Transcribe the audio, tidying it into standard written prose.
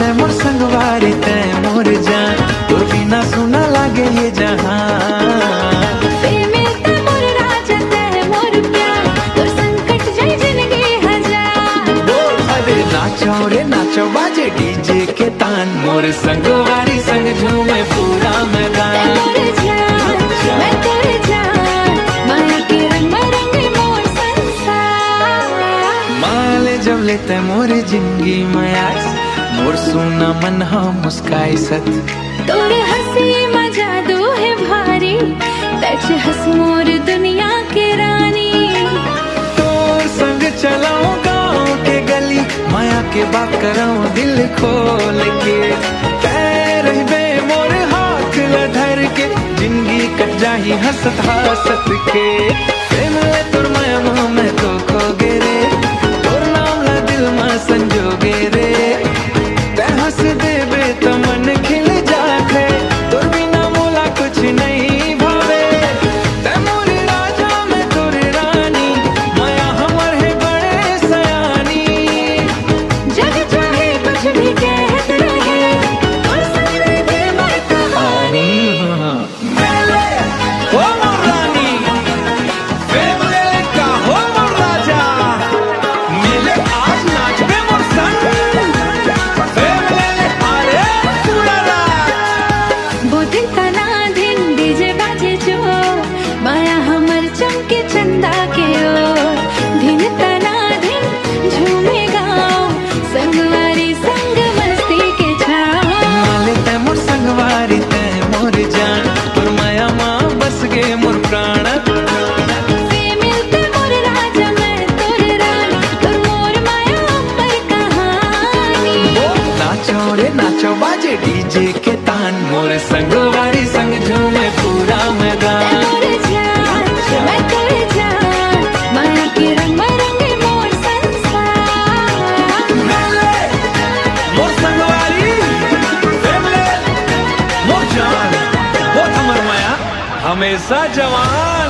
ते मोर संगवारी ते मोर जान, तोर बिना सुना लागे ये जहान। नाचो रे नाचो बाजे डीजे के तान, मोर संगवारी संग झूमे पूरा मैदान। मैं तेरे जान, माया के रंग में रंगे मोर संसार। माले जब लेते मोर जिंदगी मायास, मोर सुना मन हा मुस्काई सत। तोर हंसी में जादू है भारी, तच हंस मोर दुनिया के रानी। तोर संग चलाऊं गाँव के गली, माया के बात कराऊं दिल खोल के। रहबे मोर हाथ ल धर के, जिंदगी कट जाही हंसत हंसत के। प्रेम ले तोर माया मोह में तो खो गे रे, तोर नाम ला दिल में संजोगे रे। ते हंस देबे तो मन खिल जाते, तोर बिना मोला कुछ नहीं भावे। ते मोर राजा मैं तोर रानी, माया हमर है बड़े सयानी। जग चाहे कुछ भी कहत रहे, और संग दे मैं कहानी। मेले हो मोर रानी, मेले का हो मोर राजा। मेले आज नाचबे मोर संग, मेले अरे पूरा रात। वो दिन तना दिन डीजे बाजे जो, माया हमर चमके चंदा के ओर। दिन तना दिन झूमे गाँव, संगवारी संग मस्ती के छाँव। माले ते मोर संगवारी ते मोर जान, तोर माया माँ बस गे मोर प्राण। वे मिलते मोर राजा मैं तोर रानी, तोर मोर माया अमर कहानी। नाचो रे नाचो बाजे डीजे के तान, मोर संगवारी संग झूमे पूरा मैदान। मोर जान, मैं तोर जान, माया के रंग में रंगे मोर संसार। मेले मोर संगवारी, मेले मोर जान, वो हमर माया हमेशा जवान।